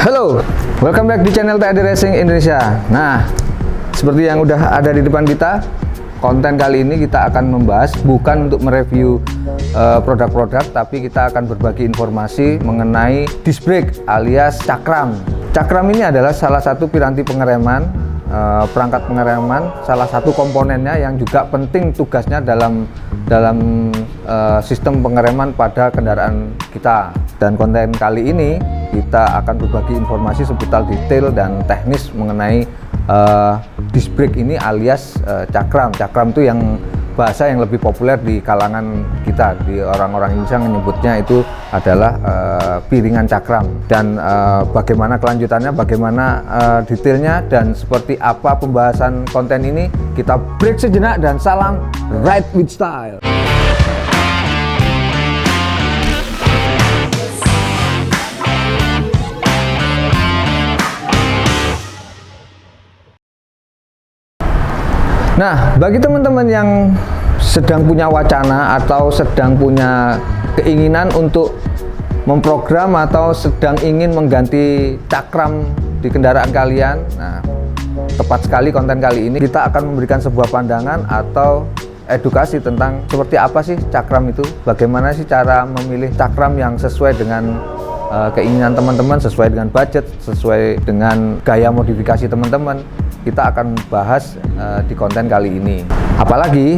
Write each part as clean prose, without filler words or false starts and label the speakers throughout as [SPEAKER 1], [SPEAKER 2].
[SPEAKER 1] Halo, welcome back di channel TAD Racing Indonesia. Nah, seperti yang udah ada di depan kita, konten kali ini kita akan membahas bukan untuk mereview produk-produk, tapi kita akan berbagi informasi mengenai disc brake alias cakram. Cakram ini adalah salah satu piranti pengereman, perangkat pengereman, salah satu komponennya yang juga penting tugasnya dalam sistem pengereman pada kendaraan kita. Dan konten kali ini kita akan berbagi informasi seputar detail dan teknis mengenai disc brake ini alias cakram. Cakram itu yang bahasa yang lebih populer di kalangan kita, di orang-orang Indonesia menyebutnya itu adalah piringan cakram. Dan bagaimana kelanjutannya, bagaimana detailnya, dan seperti apa pembahasan konten ini, kita break sejenak dan salam ride with style. Nah, bagi teman-teman yang sedang punya wacana atau sedang punya keinginan untuk memprogram atau sedang ingin mengganti cakram di kendaraan kalian, nah, tepat sekali konten kali ini kita akan memberikan sebuah pandangan atau edukasi tentang seperti apa sih cakram itu, bagaimana sih cara memilih cakram yang sesuai dengan keinginan teman-teman, sesuai dengan budget, sesuai dengan gaya modifikasi teman-teman. Kita akan bahas di konten kali ini. Apalagi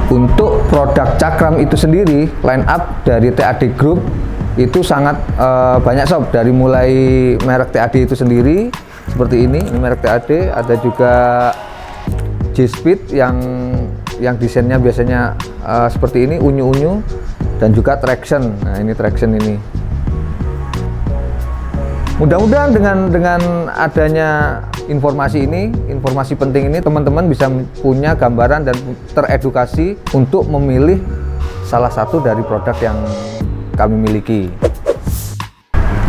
[SPEAKER 1] untuk produk cakram itu sendiri, line up dari TAD Group itu sangat banyak sob. Dari mulai merek TAD itu sendiri seperti ini merek TAD, ada juga J-Speed yang desainnya biasanya seperti ini, unyu-unyu, dan juga Traction. Nah, ini Traction ini. Mudah-mudahan dengan adanya informasi ini, informasi penting ini, teman-teman bisa punya gambaran dan teredukasi untuk memilih salah satu dari produk yang kami miliki.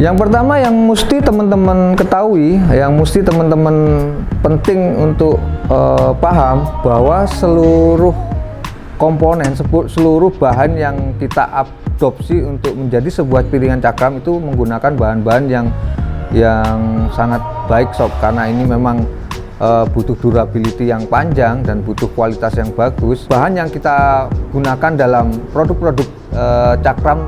[SPEAKER 1] Yang pertama yang mesti teman-teman ketahui, yang mesti teman-teman penting untuk paham, bahwa seluruh komponen, seluruh bahan yang kita adopsi untuk menjadi sebuah piringan cakram itu menggunakan bahan-bahan yang sangat baik sob, karena ini memang butuh durability yang panjang dan butuh kualitas yang bagus. Bahan yang kita gunakan dalam produk-produk cakram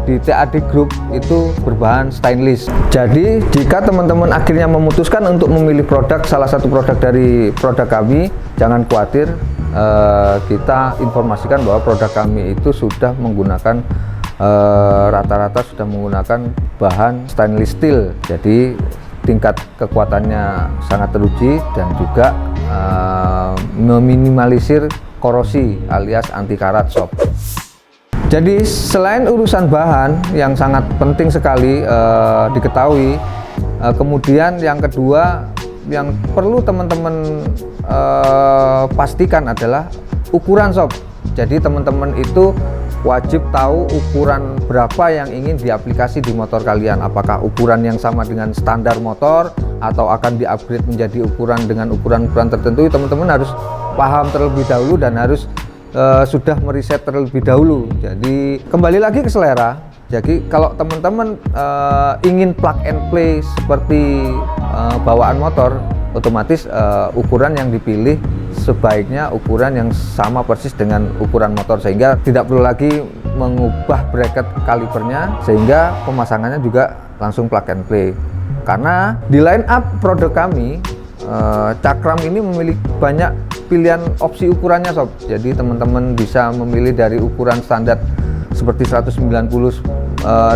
[SPEAKER 1] di TAD Group itu berbahan stainless. Jadi jika teman-teman akhirnya memutuskan untuk memilih produk, salah satu produk dari produk kami, jangan khawatir, kita informasikan bahwa produk kami itu sudah menggunakan rata-rata sudah menggunakan bahan stainless steel, jadi tingkat kekuatannya sangat teruji dan juga meminimalisir korosi alias anti karat sob. Jadi selain urusan bahan yang sangat penting sekali diketahui, kemudian yang kedua yang perlu teman-teman pastikan adalah ukuran sob. Jadi teman-teman itu wajib tahu ukuran berapa yang ingin diaplikasi di motor kalian. Apakah ukuran yang sama dengan standar motor atau akan di-upgrade menjadi ukuran dengan ukuran-ukuran tertentu. Teman-teman harus paham terlebih dahulu dan harus sudah meriset terlebih dahulu. Jadi kembali lagi ke selera. Jadi kalau teman-teman ingin plug and play seperti bawaan motor, otomatis ukuran yang dipilih sebaiknya ukuran yang sama persis dengan ukuran motor, sehingga tidak perlu lagi mengubah bracket kalipernya, sehingga pemasangannya juga langsung plug and play. Karena di line up produk kami, cakram ini memiliki banyak pilihan opsi ukurannya sob. Jadi teman-teman bisa memilih dari ukuran standar seperti 190,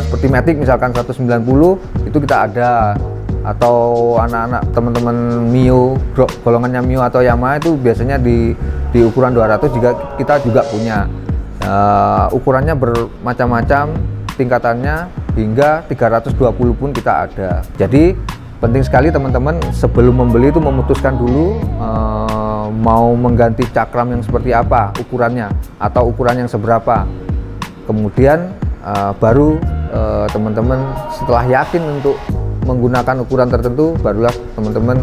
[SPEAKER 1] seperti Matic misalkan 190 itu kita ada, atau anak-anak teman-teman Mio, golongannya Mio atau Yamaha itu biasanya di ukuran 200 juga kita juga punya. Ukurannya bermacam-macam, tingkatannya hingga 320 pun kita ada. Jadi penting sekali teman-teman sebelum membeli itu memutuskan dulu mau mengganti cakram yang seperti apa ukurannya atau ukuran yang seberapa. Kemudian baru teman-teman setelah yakin untuk menggunakan ukuran tertentu, barulah teman-teman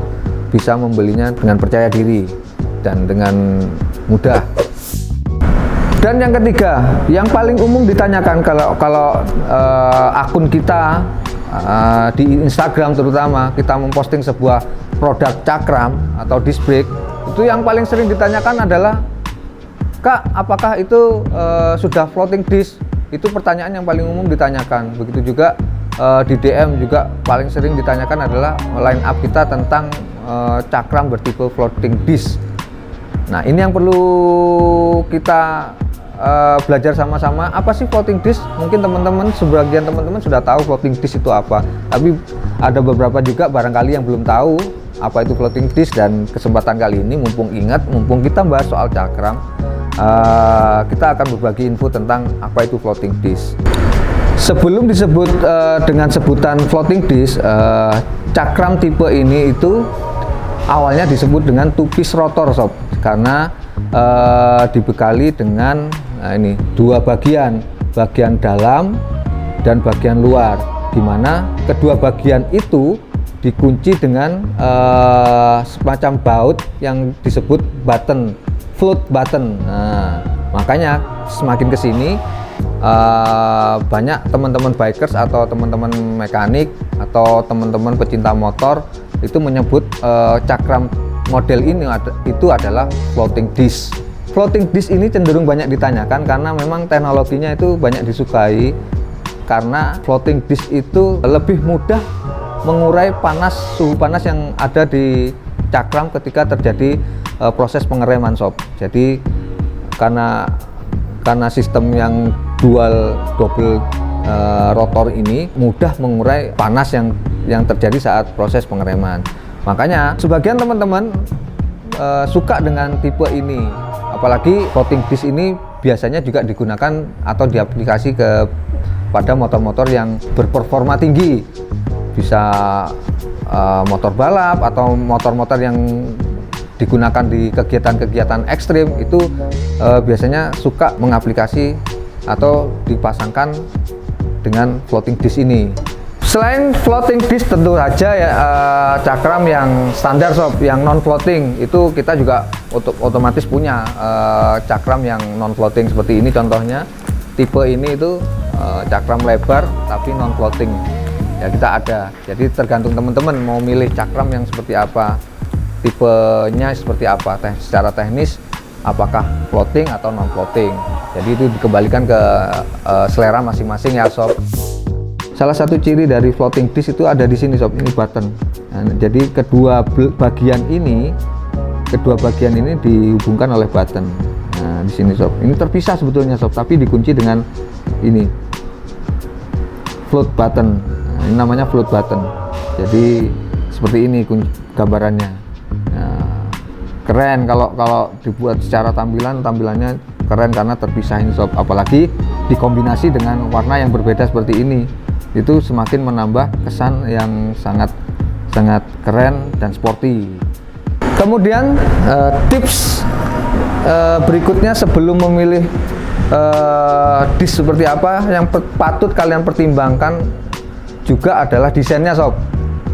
[SPEAKER 1] bisa membelinya dengan percaya diri dan dengan mudah. Dan yang ketiga, yang paling umum ditanyakan kalau akun kita di Instagram terutama kita memposting sebuah produk cakram atau disc brake, itu yang paling sering ditanyakan adalah, Kak, apakah itu sudah floating disc? Itu pertanyaan yang paling umum ditanyakan. Begitu juga di DM juga paling sering ditanyakan adalah line up kita tentang cakram bertipe floating disc. Nah, ini yang perlu kita belajar sama-sama. Apa sih floating disc? Mungkin sebagian teman-teman sudah tahu floating disc itu apa, tapi ada beberapa juga barangkali yang belum tahu apa itu floating disc. Dan kesempatan kali ini mumpung kita bahas soal cakram, kita akan berbagi info tentang apa itu floating disc. Sebelum disebut dengan sebutan floating disc, cakram tipe ini itu awalnya disebut dengan two-piece rotor sob, karena dibekali dengan ini dua bagian dalam dan bagian luar, di mana kedua bagian itu dikunci dengan semacam baut yang disebut button, float button. Nah, makanya semakin kesini banyak teman-teman bikers atau teman-teman mekanik atau teman-teman pecinta motor itu menyebut cakram model ini itu adalah floating disc. Floating disc ini cenderung banyak ditanyakan karena memang teknologinya itu banyak disukai, karena floating disc itu lebih mudah mengurai suhu panas yang ada di cakram ketika terjadi proses pengereman sob. Jadi karena sistem yang double rotor ini mudah mengurai panas yang terjadi saat proses pengereman. Makanya sebagian teman-teman suka dengan tipe ini, apalagi floating disc ini biasanya juga digunakan atau diaplikasi pada motor-motor yang berperforma tinggi, bisa motor balap atau motor-motor yang digunakan di kegiatan-kegiatan ekstrim, itu biasanya suka mengaplikasi atau dipasangkan dengan floating disc ini. Selain floating disc, tentu saja ya cakram yang standar sob, yang non floating itu kita juga otomatis punya cakram yang non floating seperti ini contohnya. Tipe ini itu cakram lebar tapi non floating ya, kita ada. Jadi tergantung teman-teman mau milih cakram yang seperti apa, tipenya seperti apa, secara teknis apakah floating atau non floating. Jadi itu dikembalikan ke selera masing-masing ya sob. Salah satu ciri dari floating disc itu ada di sini sob, ini button. Nah, jadi kedua bagian ini dihubungkan oleh button. Nah, di sini sob, ini terpisah sebetulnya sob, tapi dikunci dengan ini float button. Nah, ini namanya float button. Jadi seperti ini gambarannya. Nah, keren kalau dibuat secara tampilannya keren karena terpisah ini sob, apalagi dikombinasi dengan warna yang berbeda seperti ini, itu semakin menambah kesan yang sangat keren dan sporty. Kemudian tips berikutnya sebelum memilih disc seperti apa yang patut kalian pertimbangkan juga adalah desainnya sob.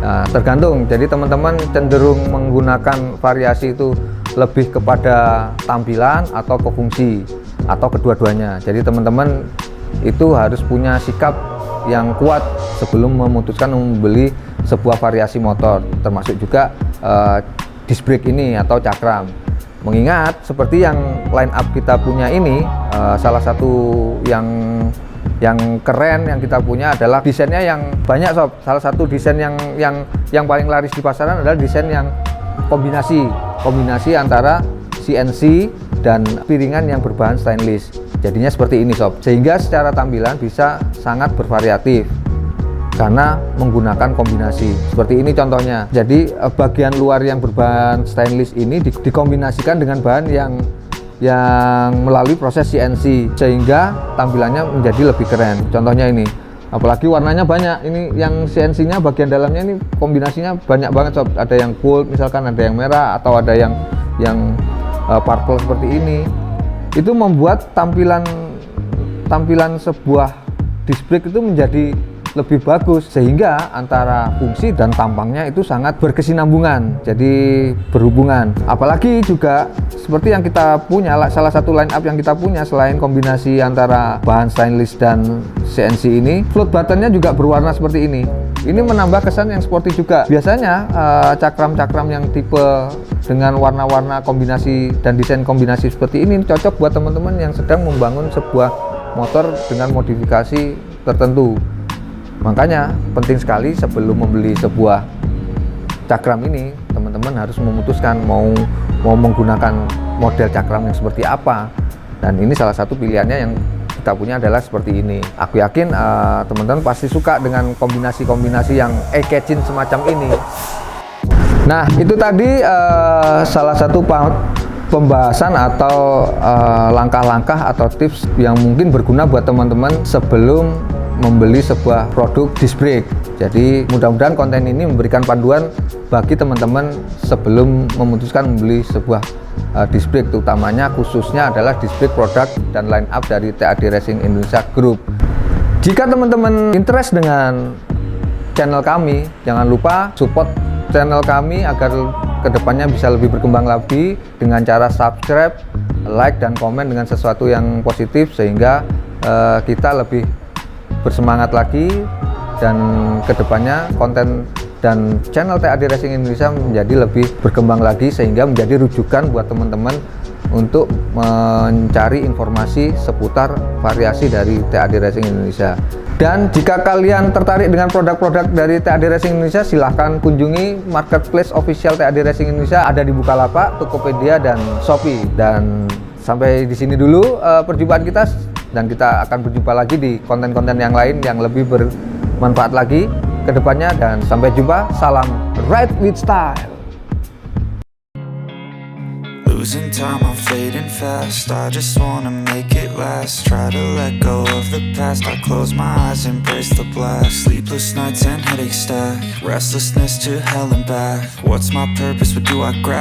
[SPEAKER 1] Nah, tergantung, jadi teman-teman cenderung menggunakan variasi itu lebih kepada tampilan atau ke fungsi atau kedua-duanya. Jadi teman-teman itu harus punya sikap yang kuat sebelum memutuskan membeli sebuah variasi motor, termasuk juga disc brake ini atau cakram. Mengingat seperti yang line up kita punya ini, salah satu yang keren yang kita punya adalah desainnya yang banyak sob. Salah satu desain yang paling laris di pasaran adalah desain yang kombinasi antara CNC dan piringan yang berbahan stainless. Jadinya seperti ini sob, sehingga secara tampilan bisa sangat bervariatif karena menggunakan kombinasi seperti ini contohnya. Jadi bagian luar yang berbahan stainless ini dikombinasikan dengan bahan yang melalui proses CNC sehingga tampilannya menjadi lebih keren. Contohnya ini, apalagi warnanya banyak. Ini yang CNC-nya bagian dalamnya ini kombinasinya banyak banget sob. Ada yang gold misalkan, ada yang merah, atau ada yang purple seperti ini. Itu membuat tampilan sebuah disc brake itu menjadi lebih bagus, sehingga antara fungsi dan tampangnya itu sangat berkesinambungan, jadi berhubungan. Apalagi juga seperti yang kita punya, salah satu line up yang kita punya selain kombinasi antara bahan stainless dan CNC ini, float buttonnya juga berwarna seperti ini. Ini menambah kesan yang sporty juga. Biasanya cakram-cakram yang tipe dengan warna-warna kombinasi dan desain kombinasi seperti ini cocok buat teman-teman yang sedang membangun sebuah motor dengan modifikasi tertentu. Makanya penting sekali sebelum membeli sebuah cakram ini, teman-teman harus memutuskan mau menggunakan model cakram yang seperti apa. Dan ini salah satu pilihannya yang kita punya adalah seperti ini. Aku yakin teman-teman pasti suka dengan kombinasi-kombinasi yang eye-catching semacam ini. Nah, itu tadi salah satu pembahasan atau langkah-langkah atau tips yang mungkin berguna buat teman-teman sebelum membeli sebuah produk disc brake. Jadi mudah-mudahan konten ini memberikan panduan bagi teman-teman sebelum memutuskan membeli sebuah disc brake, utamanya khususnya adalah disc brake produk dan line up dari TAD Racing Indonesia Group. Jika teman-teman interest dengan channel kami, jangan lupa support channel kami agar kedepannya bisa lebih berkembang lagi dengan cara subscribe, like, dan komen dengan sesuatu yang positif, sehingga kita lebih bersemangat lagi dan kedepannya konten dan channel TAD Racing Indonesia menjadi lebih berkembang lagi, sehingga menjadi rujukan buat teman-teman untuk mencari informasi seputar variasi dari TAD Racing Indonesia. Dan jika kalian tertarik dengan produk-produk dari TAD Racing Indonesia, silahkan kunjungi marketplace official TAD Racing Indonesia, ada di Bukalapak, Tokopedia, dan Shopee. Dan sampai di sini dulu perjumpaan kita, dan kita akan berjumpa lagi di konten-konten yang lain yang lebih bermanfaat lagi ke depannya, dan sampai jumpa. Salam Ride with Style.
[SPEAKER 2] Losing time, I'm fading fast. I just wanna make it last. Try to let go of the past. I close my eyes, embrace the blast. Sleepless nights and headaches stack. Restlessness to hell and back. What's my purpose? What do I grab?